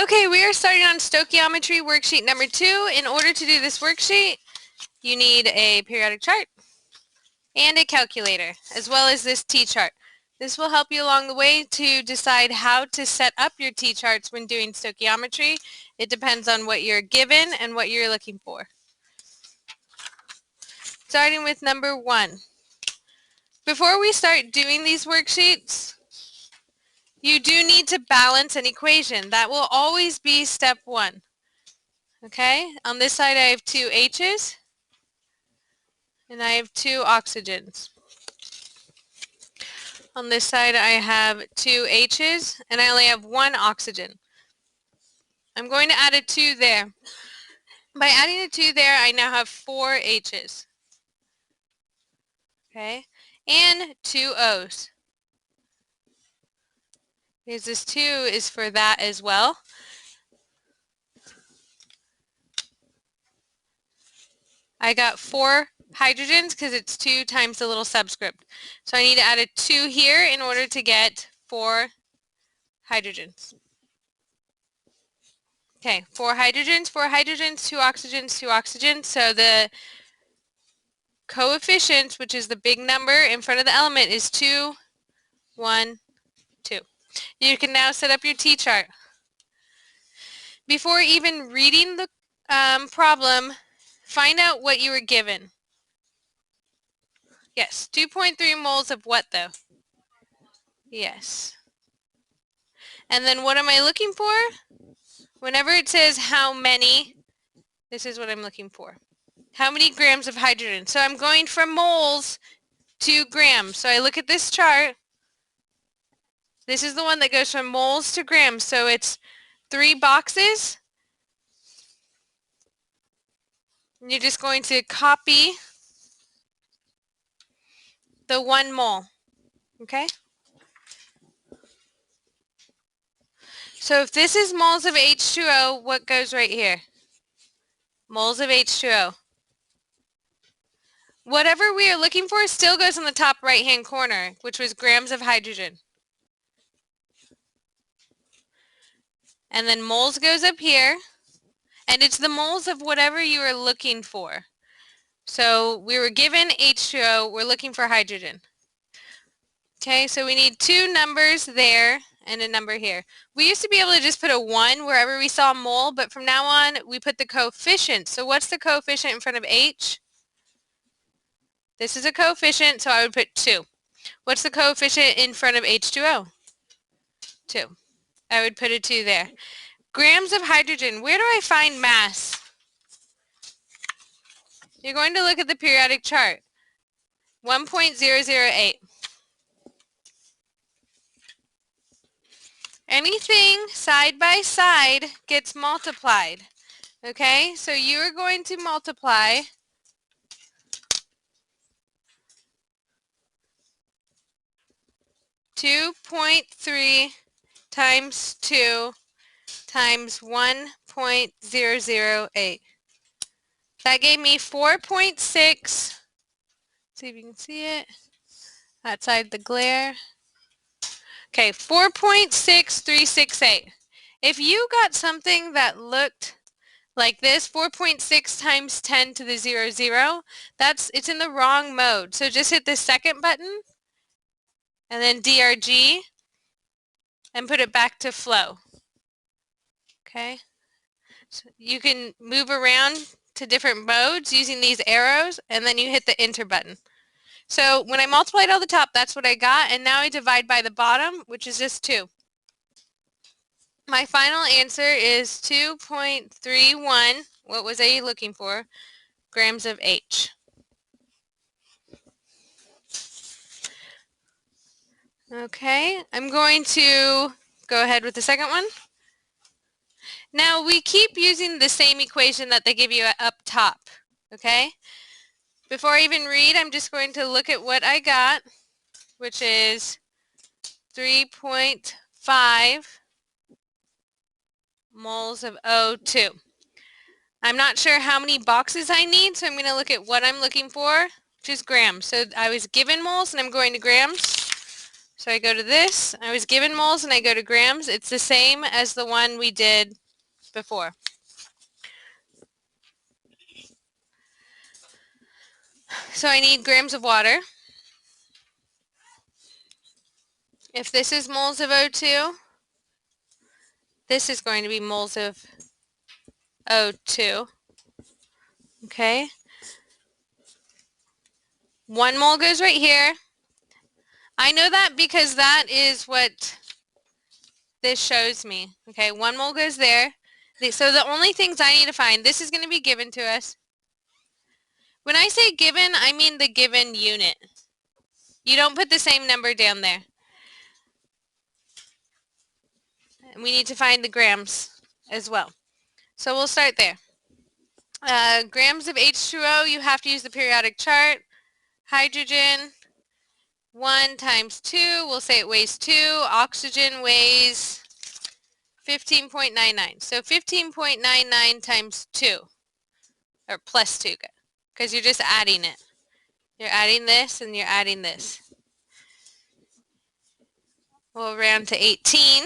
Okay, we are starting on stoichiometry worksheet number 2. In order to do this worksheet, you need a periodic chart and a calculator, as well as this T-chart. This will help you along the way to decide how to set up your T-charts when doing stoichiometry. It depends on what you're given and what you're looking for. Starting with number 1. Before we start doing these worksheets, you do need to balance an equation. That will always be step 1. Okay, on this side I have 2 H's and I have 2 oxygens. On this side I have 2 H's and I only have 1 oxygen. I'm going to add a 2 there. By adding a 2 there, I now have 4 H's. Okay, and 2 O's. Because this 2 is for that as well. I got 4 hydrogens because it's 2 times the little subscript. So I need to add a 2 here in order to get 4 hydrogens. Okay, 4 hydrogens, 4 hydrogens, 2 oxygens, 2 oxygens. So the coefficient, which is the big number in front of the element, is 2, 1, 2. You can now set up your T-chart. Before even reading the problem, find out what you were given. Yes, 2.3 moles of what though? Yes. And then what am I looking for? Whenever it says how many, this is what I'm looking for. How many grams of hydrogen? So I'm going from moles to grams. So I look at this chart. This is the one that goes from moles to grams. So it's 3 boxes. And you're just going to copy the 1 mole. Okay? So if this is moles of H2O, what goes right here? Moles of H2O. Whatever we are looking for still goes in the top right-hand corner, which was grams of hydrogen. And then moles goes up here, and it's the moles of whatever you are looking for. So we were given H2O, we're looking for hydrogen. Okay, so we need 2 numbers there and a number here. We used to be able to just put a 1 wherever we saw mole, but from now on we put the coefficient. So what's the coefficient in front of H? This is a coefficient, so I would put 2. What's the coefficient in front of H2O? 2. I would put a 2 there. Grams of hydrogen, where do I find mass? You're going to look at the periodic chart. 1.008. Anything side by side gets multiplied. Okay, so you're going to multiply 2.3 times 2 times 1.008. That gave me 4.6. See if you can see it outside the glare. Okay, 4.6368. If you got something that looked like this, 4.6 times 10 to the 0, it's in the wrong mode. So just hit the second button and then DRG and put it back to flow. Okay, so you can move around to different modes using these arrows, and then you hit the enter button. So when I multiplied all the top, that's what I got, and now I divide by the bottom, which is just 2. My final answer is 2.31, what was I looking for, grams of H. Okay, I'm going to go ahead with the second one. Now we keep using the same equation that they give you up top, okay? Before I even read, I'm just going to look at what I got, which is 3.5 moles of O2. I'm not sure how many boxes I need, so I'm going to look at what I'm looking for, which is grams. So I was given moles, and I'm going to grams. So I go to this, I was given moles, and I go to grams. It's the same as the one we did before. So I need grams of water. If this is moles of O2, this is going to be moles of O2. Okay. 1 mole goes right here. I know that because that is what this shows me. Okay, 1 mole goes there. So the only things I need to find, this is going to be given to us. When I say given, I mean the given unit. You don't put the same number down there. And we need to find the grams as well. So we'll start there. Grams of H2O, you have to use the periodic chart. Hydrogen, 1 times 2, we'll say it weighs 2. Oxygen weighs 15.99. So 15.99 times 2, or plus 2, because you're just adding it. You're adding this and you're adding this. We'll round to 18.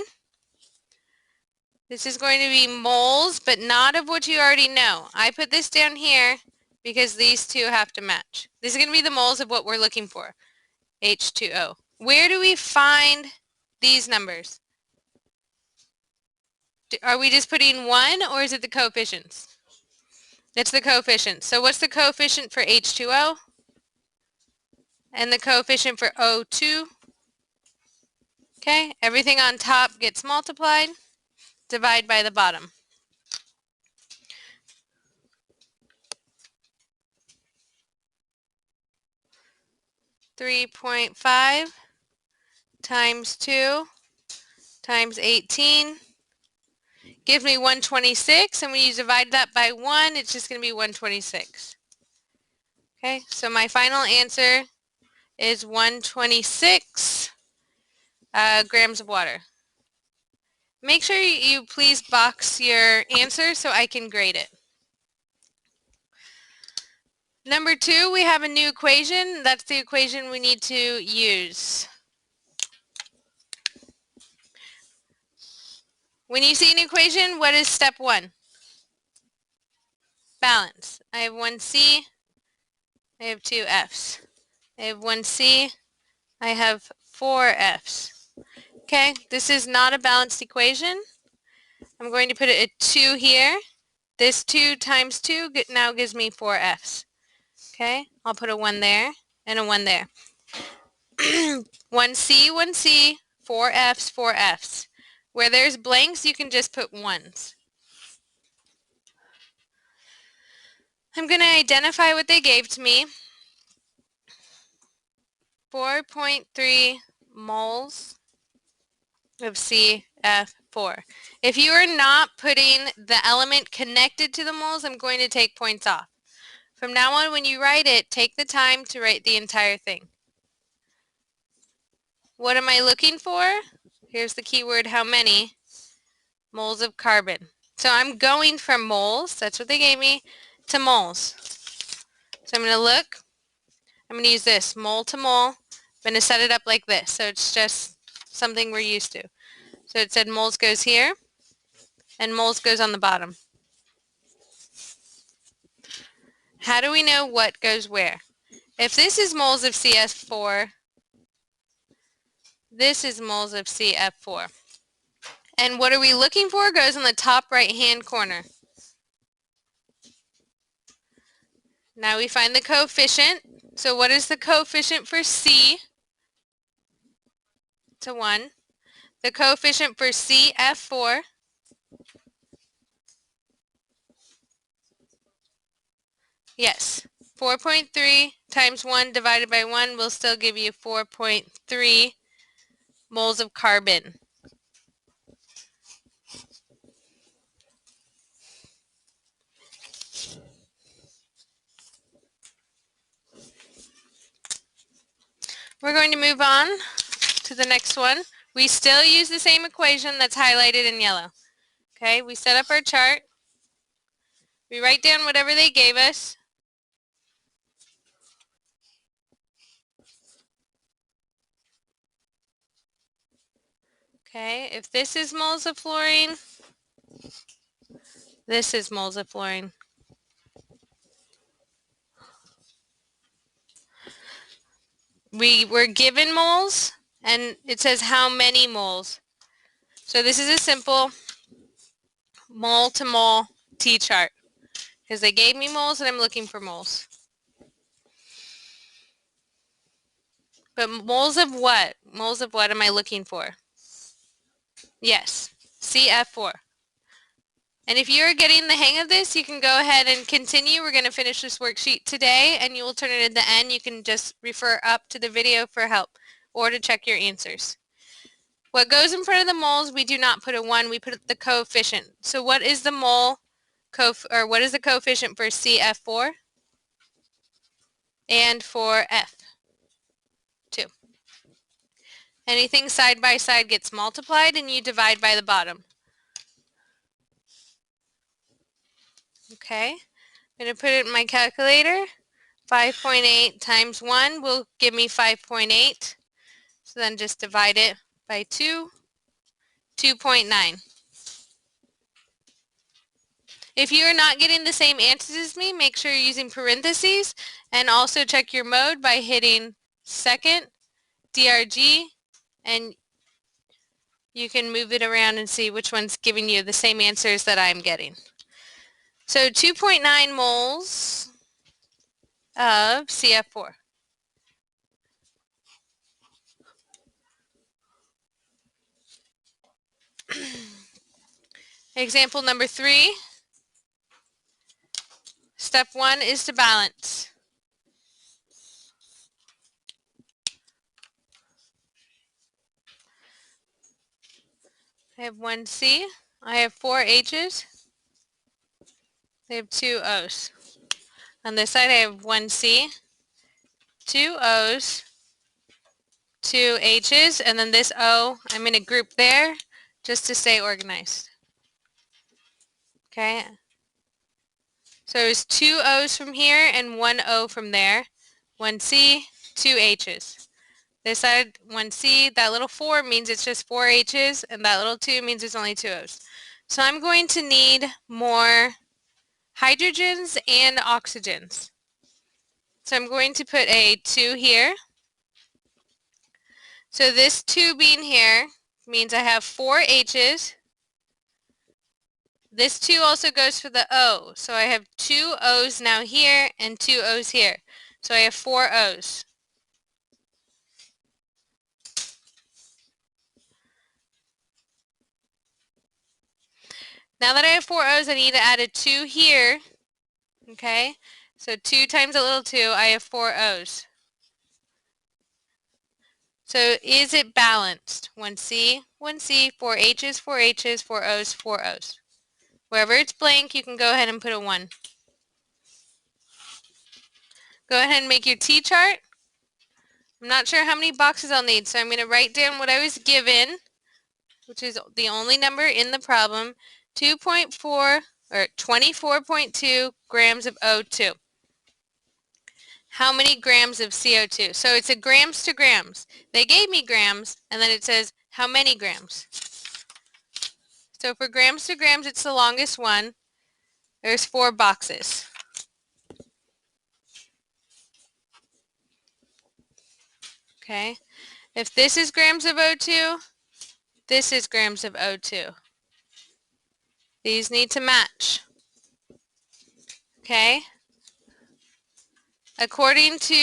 This is going to be moles, but not of what you already know. I put this down here because these two have to match. This is going to be the moles of what we're looking for, H2O. Where do we find these numbers? Are we just putting 1, or is it the coefficients? It's the coefficient. So what's the coefficient for H2O? And the coefficient for O2? Okay, everything on top gets multiplied. Divide by the bottom. 3.5 times 2 times 18 gives me 126, and when you divide that by 1, it's just going to be 126. Okay, so my final answer is 126 grams of water. Make sure you please box your answer so I can grade it. Number 2, we have a new equation. That's the equation we need to use. When you see an equation, what is step 1? Balance. I have 1C, I have 2 F's. I have 1C, I have 4 F's. Okay, this is not a balanced equation. I'm going to put it at 2 here. This 2 times 2 now gives me 4 F's. Okay, I'll put a 1 there and a 1 there. 1C, 1C, 4 F's, 4 F's. Where there's blanks, you can just put 1s. I'm going to identify what they gave to me. 4.3 moles of CF4. If you are not putting the element connected to the moles, I'm going to take points off. From now on, when you write it, take the time to write the entire thing. What am I looking for? Here's the keyword, how many moles of carbon. So I'm going from moles, that's what they gave me, to moles. So I'm going to look, I'm going to use this, mole to mole. I'm going to set it up like this, so it's just something we're used to. So it said moles goes here, and moles goes on the bottom. How do we know what goes where? If this is moles of CS4, this is moles of CF4. And what are we looking for? Goes in the top right-hand corner. Now we find the coefficient. So what is the coefficient for C? To 1. The coefficient for CF4? Yes. 4.3 times 1 divided by 1 will still give you 4.3 moles of carbon. We're going to move on to the next one. We still use the same equation that's highlighted in yellow. Okay, we set up our chart. We write down whatever they gave us. Okay, if this is moles of fluorine, this is moles of fluorine. We were given moles, and it says how many moles. So this is a simple mole to mole T-chart, because they gave me moles and I'm looking for moles. But moles of what? Moles of what am I looking for? Yes, CF4. And if you're getting the hang of this, you can go ahead and continue. We're going to finish this worksheet today, and you will turn it at the end. You can just refer up to the video for help or to check your answers. What goes in front of the moles, we do not put a 1, we put the coefficient. So what is the mole what is the coefficient for CF4 and for F? 2. Anything side by side gets multiplied and you divide by the bottom. Okay, I'm going to put it in my calculator. 5.8 times 1 will give me 5.8. So then just divide it by 2, 2.9. If you are not getting the same answers as me, make sure you're using parentheses, and also check your mode by hitting second, DRG, and you can move it around and see which one's giving you the same answers that I'm getting. So 2.9 moles of CF4. Example number 3. Step 1 is to balance. I have 1 C. I have 4 H's. I have 2 O's. On this side I have 1 C, 2 O's, 2 H's, and then this O, I'm going to group there just to stay organized. Okay, so it's 2 O's from here and 1 O from there. 1 C, 2 H's. This side, 1 C, that little 4 means it's just 4 H's, and that little 2 means it's only 2 O's. So I'm going to need more hydrogens and oxygens. So I'm going to put a 2 here. So this 2 being here means I have 4 H's. This 2 also goes for the O. So I have 2 O's now here and 2 O's here. So I have 4 O's. Now that I have 4 O's, I need to add a 2 here. Okay, so 2 times a little 2, I have 4 O's. So is it balanced? 1 C, 1 C, 4 H's, 4 H's, 4 O's, 4 O's. Wherever it's blank, you can go ahead and put a 1. Go ahead and make your T-chart. I'm not sure how many boxes I'll need, so I'm going to write down what I was given, which is the only number in the problem, 2.4 or 24.2 grams of O2. How many grams of CO2? So it's a grams to grams. They gave me grams, and then it says how many grams. So for grams to grams, it's the longest one. There's 4 boxes. Okay. If this is grams of O2, this is grams of O2. These need to match. Okay. According to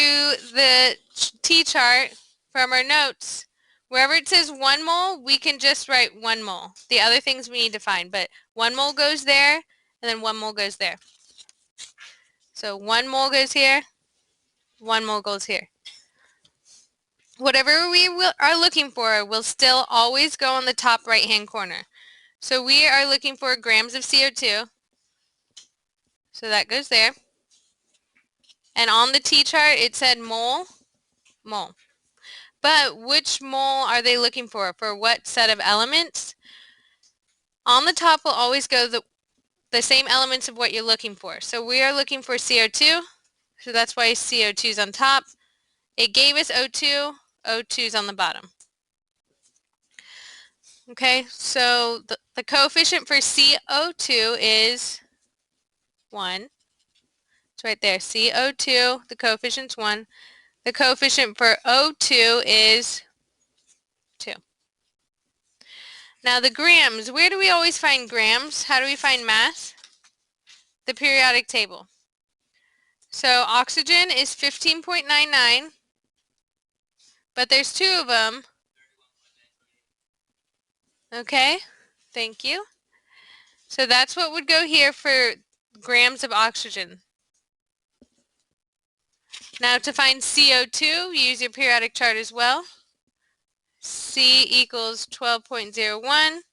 the T-chart from our notes, wherever it says 1 mole, we can just write 1 mole. The other things we need to find, but 1 mole goes there, and then 1 mole goes there. So 1 mole goes here, 1 mole goes here. Whatever we are looking for will still always go on the top right-hand corner. So we are looking for grams of CO2. So that goes there. And on the T-chart, it said mole, mole. But which mole are they looking for? For what set of elements? On the top will always go the same elements of what you're looking for. So we are looking for CO2. So that's why CO2 is on top. It gave us O2. O2 is on the bottom. Okay, so the coefficient for CO2 is 1. It's right there. CO2, the coefficient's 1. The coefficient for O2 is 2. Now the grams, where do we always find grams? How do we find mass? The periodic table. So oxygen is 15.99, but there's 2 of them. Okay, thank you. So that's what would go here for grams of oxygen. Now to find CO2, use your periodic chart as well. C equals 12.01.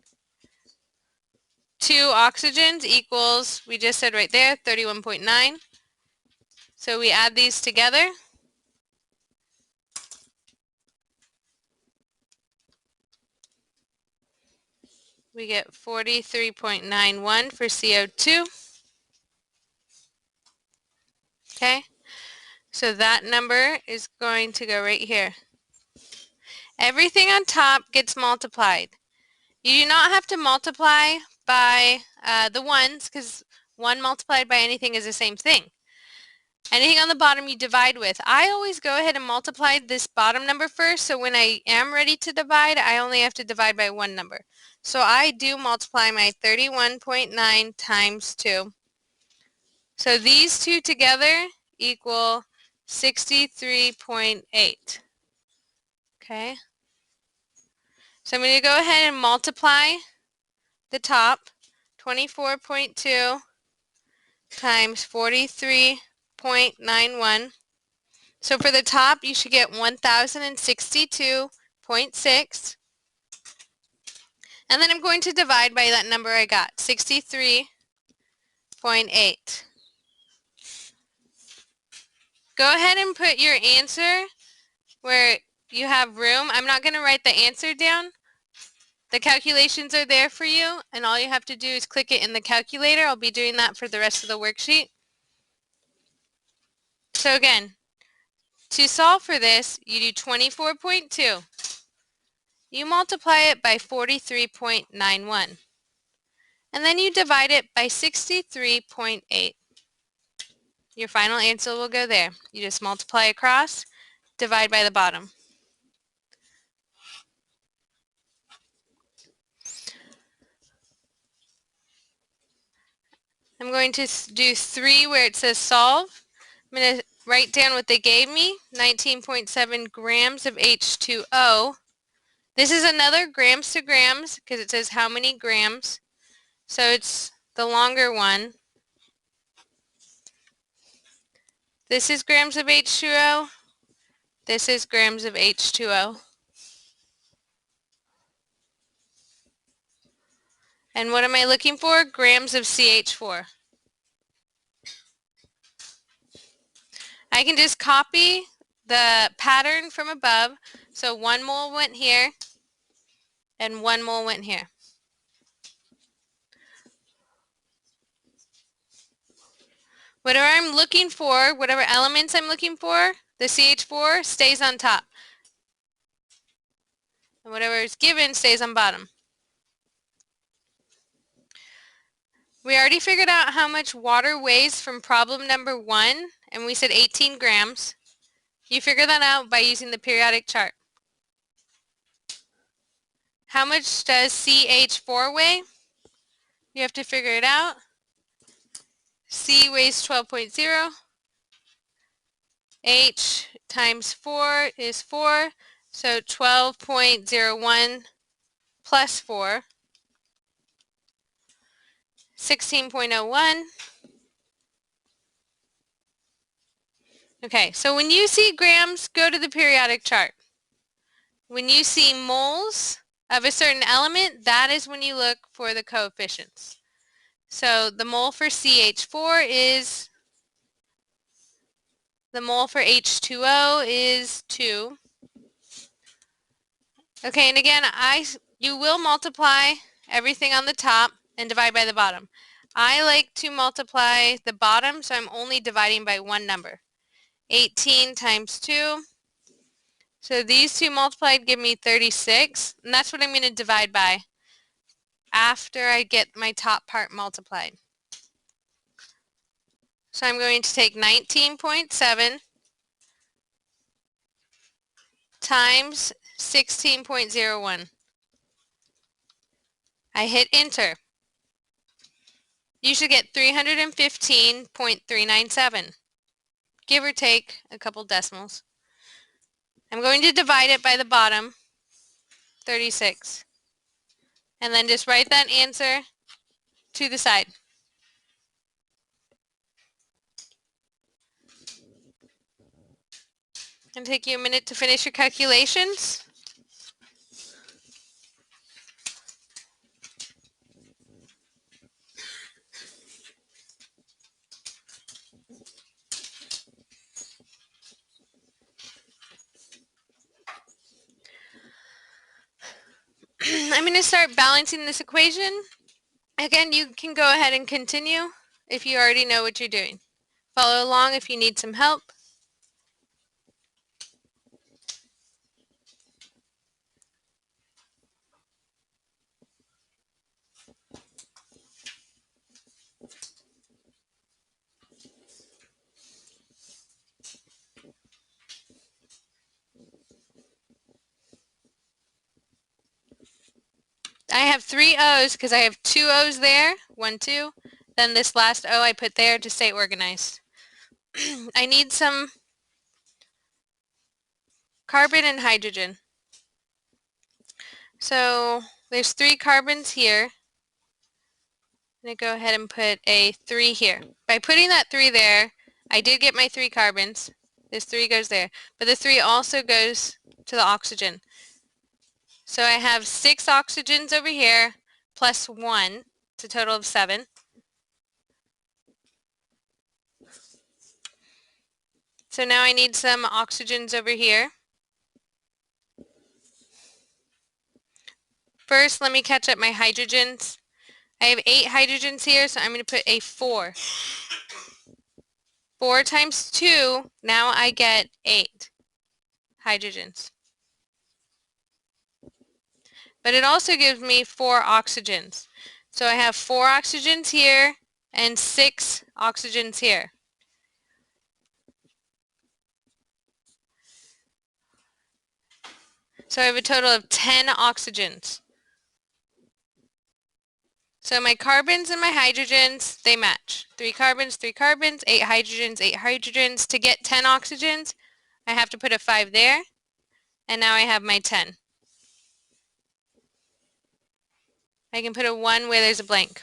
2 oxygens equals, we just said right there, 31.9. So we add these together. We get 43.91 for CO2. Okay, so that number is going to go right here. Everything on top gets multiplied. You do not have to multiply by the ones, because 1 multiplied by anything is the same thing. Anything on the bottom you divide with. I always go ahead and multiply this bottom number first, so when I am ready to divide, I only have to divide by 1 number. So I do multiply my 31.9 times 2. So these two together equal 63.8. Okay. So I'm going to go ahead and multiply the top, 24.2 times 43.91. So for the top, you should get 1062.6. And then I'm going to divide by that number I got, 63.8. Go ahead and put your answer where you have room. I'm not going to write the answer down. The calculations are there for you, and all you have to do is click it in the calculator. I'll be doing that for the rest of the worksheet. So again, to solve for this, you do 24.2. You multiply it by 43.91. And then you divide it by 63.8. Your final answer will go there. You just multiply across, divide by the bottom. I'm going to do 3 where it says solve. I'm going to write down what they gave me, 19.7 grams of H2O. This is another grams to grams because it says how many grams. So it's the longer one. This is grams of H2O. This is grams of H2O. And what am I looking for? Grams of CH4. I can just copy the pattern from above. So 1 mole went here and 1 mole went here. Whatever I'm looking for, whatever elements I'm looking for, the CH4 stays on top. And whatever is given stays on bottom. We already figured out how much water weighs from problem number 1, and we said 18 grams. You figure that out by using the periodic chart. How much does CH4 weigh? You have to figure it out. C weighs 12.0. H times 4 is 4, so 12.01 plus 4, 16.01. Okay, so when you see grams, go to the periodic chart. When you see moles of a certain element, that is when you look for the coefficients. So the mole for CH4 is, the mole for H2O is 2. Okay, and again, you will multiply everything on the top and divide by the bottom. I like to multiply the bottom, so I'm only dividing by 1 number. 18 times 2, So these two multiplied give me 36, and that's what I'm going to divide by after I get my top part multiplied. So I'm going to take 19.7 times 16.01. I hit enter. You should get 315.397, give or take a couple decimals. I'm going to divide it by the bottom, 36, and then just write that answer to the side. It'll take you a minute to finish your calculations. I'm going to start balancing this equation. Again, you can go ahead and continue if you already know what you're doing. Follow along if you need some help. I have 3 O's because I have 2 O's there, 1, 2. Then this last O I put there to stay organized. I need some carbon and hydrogen. So there's 3 carbons here. I'm going to go ahead and put a 3 here. By putting that 3 there, I did get my 3 carbons. This 3 goes there. But the 3 also goes to the oxygen. So I have 6 oxygens over here plus 1. It's a total of 7. So now I need some oxygens over here. First, let me catch up my hydrogens. I have 8 hydrogens here, so I'm going to put a 4. 4 times 2, now I get 8 hydrogens. But it also gives me 4 oxygens. So I have 4 oxygens here and 6 oxygens here. So I have a total of 10 oxygens. So my carbons and my hydrogens, they match. 3 carbons, 3 carbons, 8 hydrogens, 8 hydrogens. To get 10 oxygens, I have to put a 5 there, and now I have my 10. I can put a 1 where there's a blank.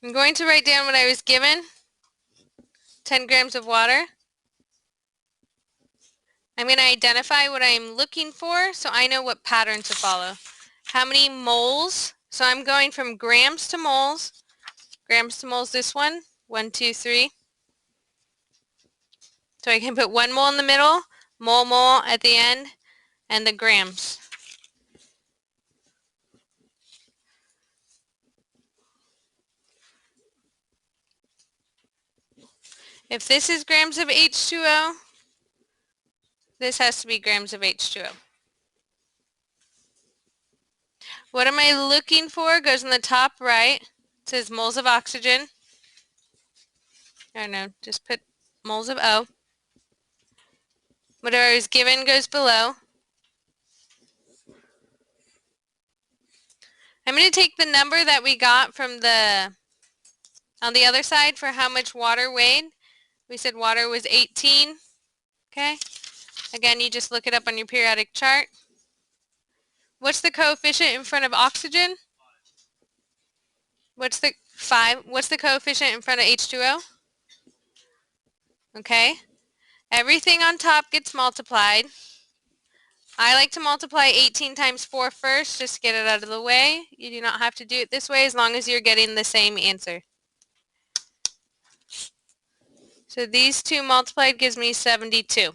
I'm going to write down what I was given, 10 grams of water. I'm going to identify what I'm looking for so I know what pattern to follow. How many moles? So I'm going from grams to moles. Grams to moles, this one. 1, 2, 3. So I can put 1 mole in the middle, mole at the end, and the grams. If this is grams of H2O, this has to be grams of H2O. What am I looking for? Goes in the top right. It says moles of oxygen. Or no, just put moles of O. Whatever is given goes below. I'm going to take the number that we got from on the other side for how much water weighed. We said water was 18. Okay. Again, you just look it up on your periodic chart. What's the coefficient in front of oxygen? What's the 5? What's the coefficient in front of H2O? Okay. Everything on top gets multiplied. I like to multiply 18 times 4 first, just to get it out of the way. You do not have to do it this way as long as you're getting the same answer. So these two multiplied gives me 72.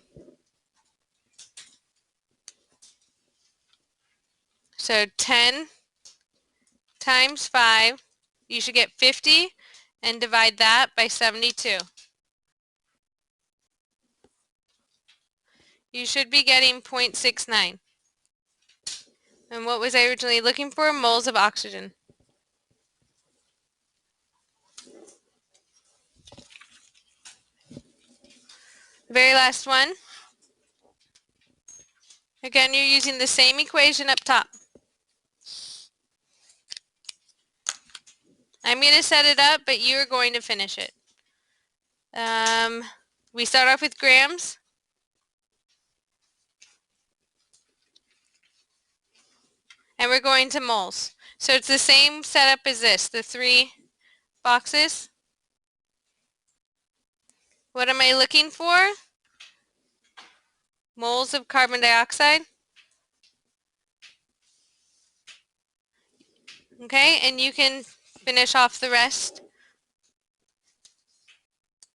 So 10 times 5, you should get 50, and divide that by 72. You should be getting 0.69. And what was I originally looking for? Moles of oxygen. Very last one. Again, you're using the same equation up top. I'm going to set it up, but you're going to finish it. We start off with grams. And we're going to moles. So it's the same setup as this, the 3 boxes. What am I looking for? Moles of carbon dioxide. Okay, and you can finish off the rest